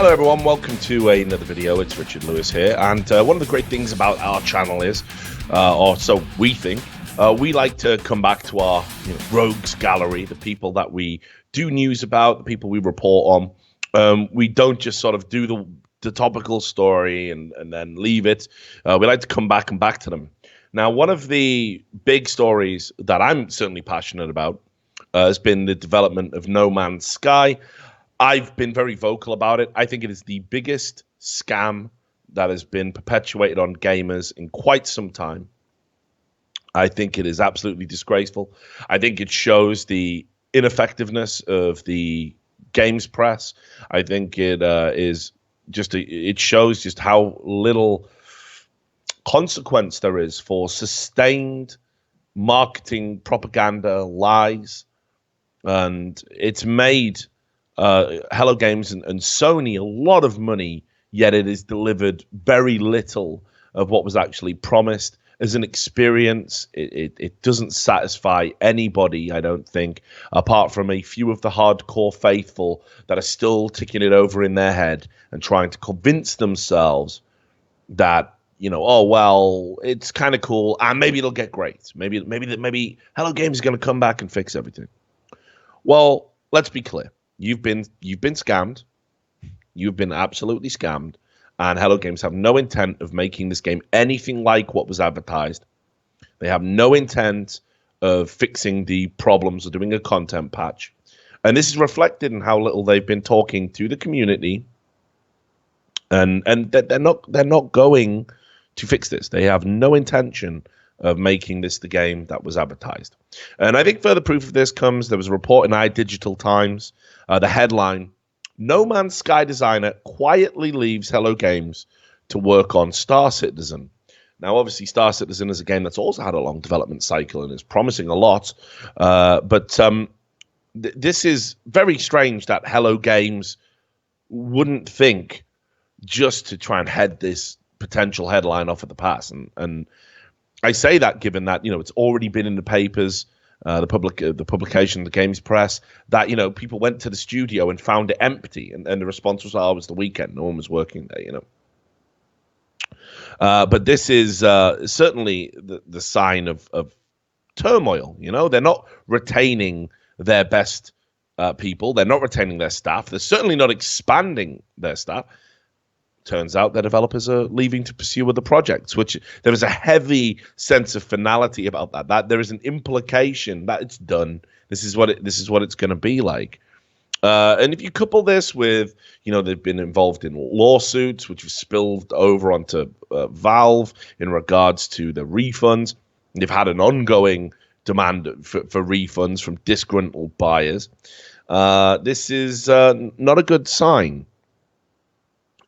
Hello everyone, welcome to another video. It's Richard Lewis here, and one of the great things about our channel is, or so we think, we like to come back to our rogues gallery, the people that we do news about, the people we report on. We don't just sort of do the topical story and then leave it. We like to come back to them. Now, one of the big stories that I'm certainly passionate about has been the development of No Man's Sky. I've been very vocal about it. I think it is the biggest scam that has been perpetuated on gamers in quite some time. I think it is absolutely disgraceful. I think it shows the ineffectiveness of the games press. I think it it shows just how little consequence there is for sustained marketing, propaganda, lies, and it's made Hello Games and Sony a lot of money, yet it is delivered very little of what was actually promised. As an experience, it doesn't satisfy anybody, I don't think, apart from a few of the hardcore faithful that are still ticking it over in their head and trying to convince themselves that, oh, well, it's kind of cool, and maybe it'll get great. Maybe Hello Games is going to come back and fix everything. Well, let's be clear. You've been scammed. You've been absolutely scammed. And Hello Games have no intent of making this game anything like what was advertised. They have no intent of fixing the problems or doing a content patch. And this is reflected in how little they've been talking to the community. And they're not going to fix this. They have no intention of making this the game that was advertised. And I think further proof of this comes, there was a report in iDigital Times, the headline, No Man's Sky designer quietly leaves Hello Games to work on Star Citizen. Now, obviously, Star Citizen is a game that's also had a long development cycle and is promising a lot. But this is very strange that Hello Games wouldn't think just to try and head this potential headline off at the pass. And I say that given that, it's already been in the papers, the publication, the games press, that, people went to the studio and found it empty. And the response was, oh, it was the weekend. No one was working there, But this is certainly the sign of turmoil. They're not retaining their best people. They're not retaining their staff. They're certainly not expanding their staff. Turns out their developers are leaving to pursue other projects, which there is a heavy sense of finality about that. That there is an implication that it's done. This is what it's going to be like. And if you couple this with, they've been involved in lawsuits, which have spilled over onto Valve in regards to the refunds. They've had an ongoing demand for refunds from disgruntled buyers. This is not a good sign.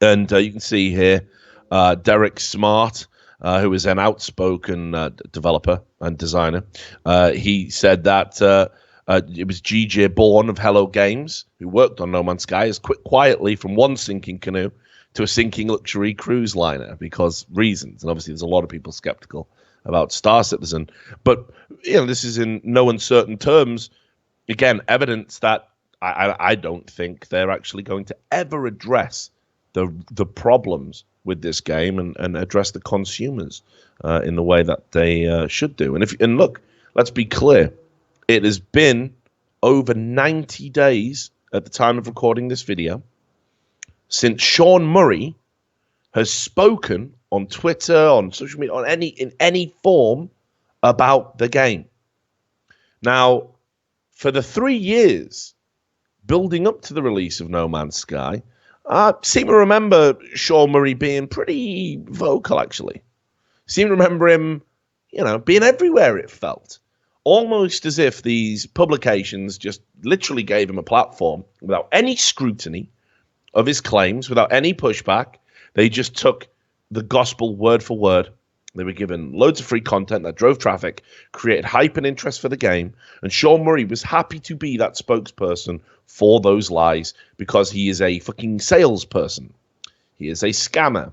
And you can see here Derek Smart, who is an outspoken developer and designer. He said that it was GJ Bourne of Hello Games, who worked on No Man's Sky, has quit quietly from one sinking canoe to a sinking luxury cruise liner because reasons. And obviously there's a lot of people skeptical about Star Citizen. But this is in no uncertain terms, again, evidence that I don't think they're actually going to ever address the problems with this game and address the consumers in the way that they should do. And look, let's be clear. It has been over 90 days at the time of recording this video since Sean Murray has spoken on Twitter, on social media, in any form about the game. Now, for the 3 years building up to the release of No Man's Sky, I seem to remember Sean Murray being pretty vocal, actually. Seem to remember him, being everywhere, it felt. Almost as if these publications just literally gave him a platform without any scrutiny of his claims, without any pushback. They just took the gospel word for word. They were given loads of free content that drove traffic, created hype and interest for the game, and Sean Murray was happy to be that spokesperson for those lies because he is a fucking salesperson. He is a scammer.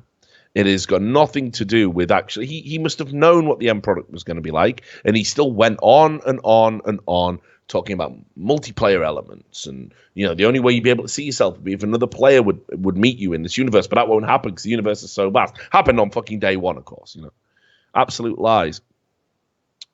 It has got nothing to do with he must have known what the end product was going to be like, and he still went on and on and on talking about multiplayer elements, and the only way you'd be able to see yourself would be if another player would meet you in this universe, but that won't happen because the universe is so vast. Happened on fucking day one, of course. Absolute lies.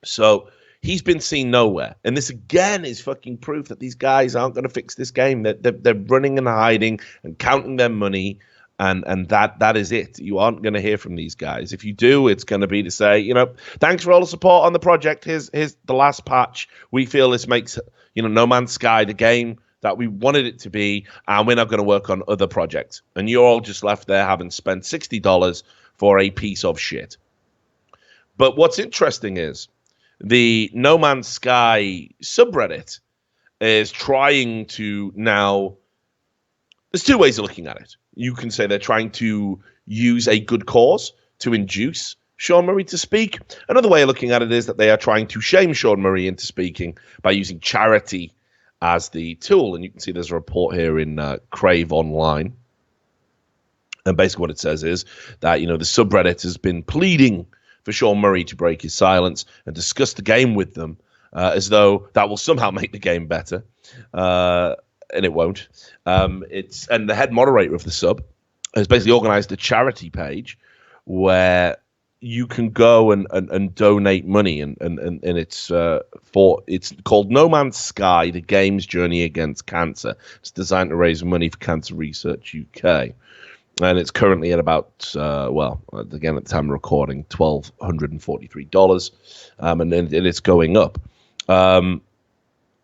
So he's been seen nowhere, and this again is fucking proof that these guys aren't going to fix this game. They're running and hiding and counting their money. And that is it. You aren't going to hear from these guys. If you do, it's going to be to say, thanks for all the support on the project. Here's the last patch. We feel this makes, No Man's Sky the game that we wanted it to be, and we're not going to work on other projects. And you're all just left there having spent $60 for a piece of shit. But what's interesting is the No Man's Sky subreddit is trying to now. There's two ways of looking at it. You can say they're trying to use a good cause to induce Sean Murray to speak. Another way of looking at it is that they are trying to shame Sean Murray into speaking by using charity as the tool. And you can see there's a report here in Crave Online. And basically what it says is that, the subreddit has been pleading for Sean Murray to break his silence and discuss the game with them as though that will somehow make the game better. And it won't. And the head moderator of the sub has basically organized a charity page where you can go and donate money, and it's called No Man's Sky: The Game's Journey Against Cancer. It's designed to raise money for Cancer Research UK, and it's currently at about again at the time of recording, $1,243, and it's going up.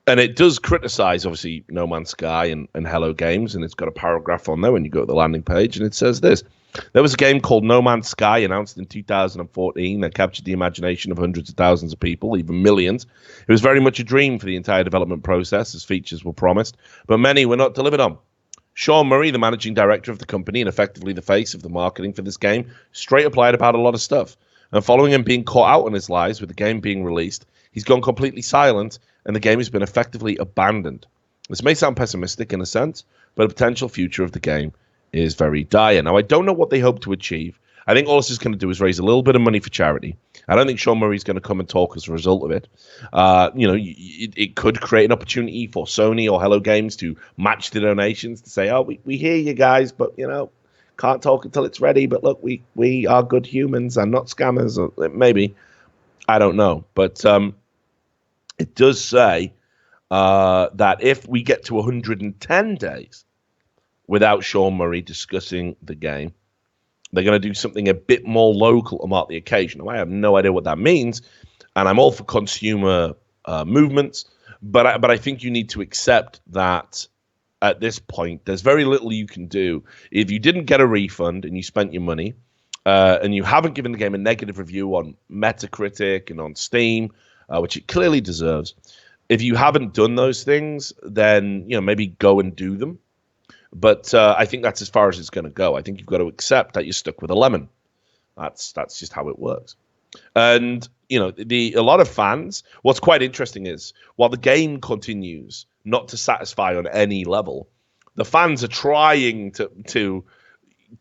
And it does criticize, obviously, No Man's Sky and Hello Games, and it's got a paragraph on there when you go to the landing page, and it says this. There was a game called No Man's Sky announced in 2014 that captured the imagination of hundreds of thousands of people, even millions. It was very much a dream for the entire development process, as features were promised, but many were not delivered on. Sean Murray, the managing director of the company and effectively the face of the marketing for this game, straight up lied about a lot of stuff. And following him being caught out on his lies with the game being released, he's gone completely silent, and the game has been effectively abandoned. This may sound pessimistic in a sense, but the potential future of the game is very dire. Now, I don't know what they hope to achieve. I think all this is going to do is raise a little bit of money for charity. I don't think Sean Murray's going to come and talk as a result of it. It could create an opportunity for Sony or Hello Games to match the donations, to say, we hear you guys, but, can't talk until it's ready. But look, we are good humans and not scammers. Or maybe. I don't know. But it does say that if we get to 110 days without Sean Murray discussing the game, they're going to do something a bit more local to mark the occasion. Now, I have no idea what that means, and I'm all for consumer movements, but I think you need to accept that at this point, there's very little you can do. If you didn't get a refund and you spent your money, and you haven't given the game a negative review on Metacritic and on Steam, which it clearly deserves. If you haven't done those things, then maybe go and do them. But I think that's as far as it's going to go. I think you've got to accept that you're stuck with a lemon. That's just how it works. And a lot of fans. What's quite interesting is while the game continues not to satisfy on any level, the fans are trying to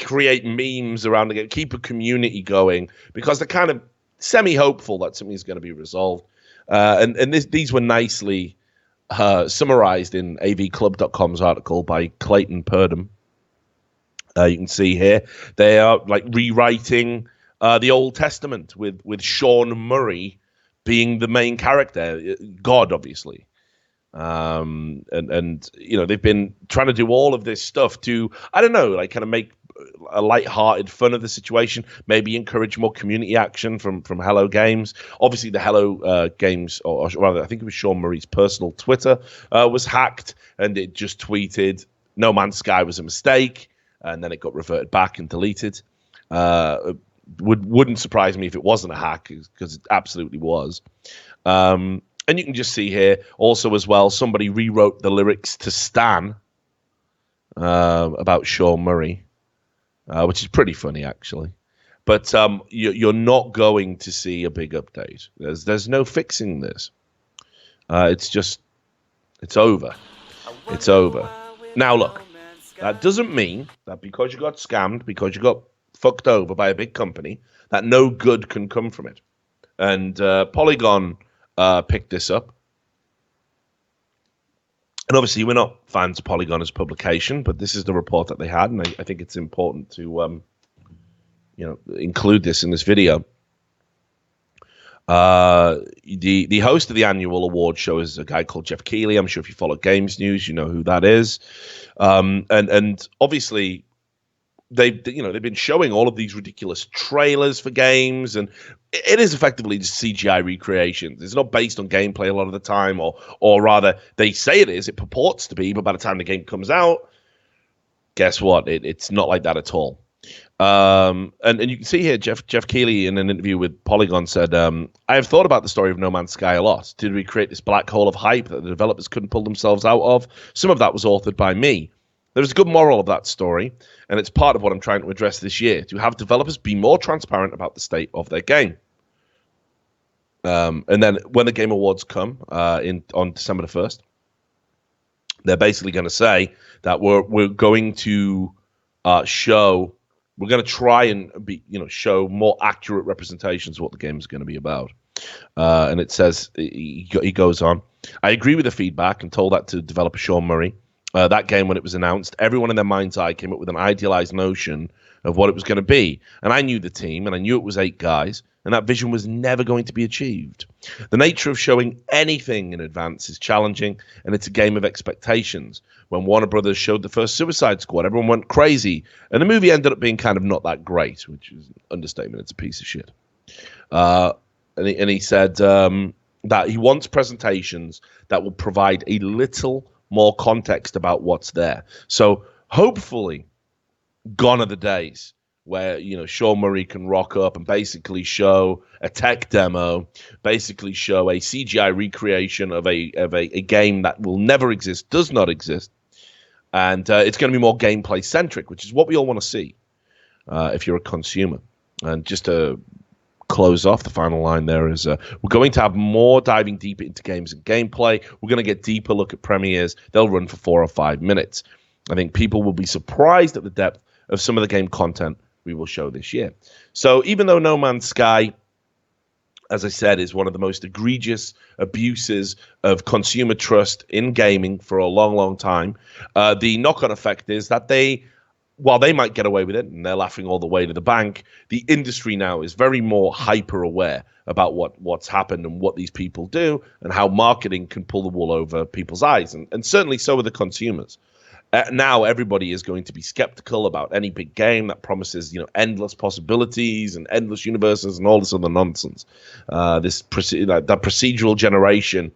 create memes around the game, keep a community going, because they're kind of semi-hopeful that something's going to be resolved. And these were nicely summarized in avclub.com's article by Clayton Purdom. You can see here they are like rewriting the Old Testament with Sean Murray being the main character, God, obviously. And they've been trying to do all of this stuff to, I don't know, like kind of make a light-hearted fun of the situation, maybe encourage more community action from Hello Games. Obviously, the Hello Games, or rather, I think it was Sean Murray's personal Twitter, was hacked, and it just tweeted, No Man's Sky was a mistake, and then it got reverted back and deleted. Wouldn't surprise me if it wasn't a hack, because it absolutely was. And you can just see here, also as well, somebody rewrote the lyrics to Stan about Sean Murray. Which is pretty funny, actually. But you're not going to see a big update. There's no fixing this. It's over. It's over. Now, look, that doesn't mean that because you got scammed, because you got fucked over by a big company, that no good can come from it. And Polygon picked this up. And obviously, we're not fans of Polygon as a publication, but this is the report that they had, and I think it's important to include this in this video. The host of the annual award show is a guy called Jeff Keighley. I'm sure if you follow Games News, you know who that is. And obviously they've been showing all of these ridiculous trailers for games, and it is effectively just CGI recreations. It's not based on gameplay a lot of the time, or rather they say it is. It purports to be, but by the time the game comes out, guess what? It's not like that at all. And you can see here, Jeff Keighley in an interview with Polygon said, I have thought about the story of No Man's Sky a lot. Did we create this black hole of hype that the developers couldn't pull themselves out of? Some of that was authored by me. There's a good moral of that story, and it's part of what I'm trying to address this year, to have developers be more transparent about the state of their game. And then when the Game Awards come on December the 1st, they're basically going to say that we're going to we're going to try and show more accurate representations of what the game is going to be about. And it says, he goes on, I agree with the feedback and told that to developer Sean Murray. That game, when it was announced, everyone in their mind's eye came up with an idealized notion of what it was going to be. And I knew the team, and I knew it was 8 guys, and that vision was never going to be achieved. The nature of showing anything in advance is challenging, and it's a game of expectations. When Warner Brothers showed the first Suicide Squad, everyone went crazy, and the movie ended up being kind of not that great, which is an understatement. It's a piece of shit. And he said that he wants presentations that will provide a little more context about what's there. So hopefully, gone are the days where Sean Murray can rock up and basically show a tech demo, basically show a CGI recreation of a game that will never exist, does not exist, and it's going to be more gameplay centric, which is what we all want to see if you're a consumer. And just to close off, the final line there is we're going to have more diving deeper into games and gameplay. We're going to get deeper look at premieres. They'll run for 4 or 5 minutes. I think people will be surprised at the depth of some of the game content we will show this year. So even though No Man's Sky, as I said, is one of the most egregious abuses of consumer trust in gaming for a long, long time, the knock-on effect is that while they might get away with it and they're laughing all the way to the bank, the industry now is very more hyper aware about what's happened and what these people do and how marketing can pull the wool over people's eyes. And certainly so are the consumers. Now everybody is going to be skeptical about any big game that promises, endless possibilities and endless universes and all this other nonsense. That procedural generation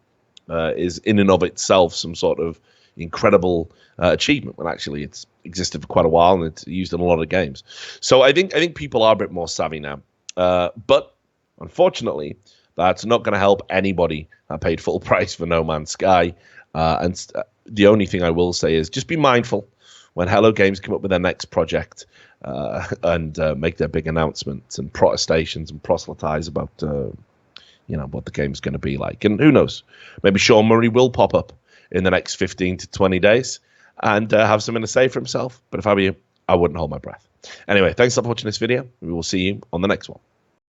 is in and of itself some sort of incredible achievement, when actually it's existed for quite a while and it's used in a lot of games. So I think people are a bit more savvy now. But unfortunately, that's not going to help anybody that paid full price for No Man's Sky. And the only thing I will say is just be mindful when Hello Games come up with their next project and make their big announcements and protestations and proselytize about what the game's going to be like. And who knows, maybe Sean Murray will pop up in the next 15 to 20 days and have something to say for himself. But if I were you, I wouldn't hold my breath. Anyway, thanks for watching this video. We will see you on the next one.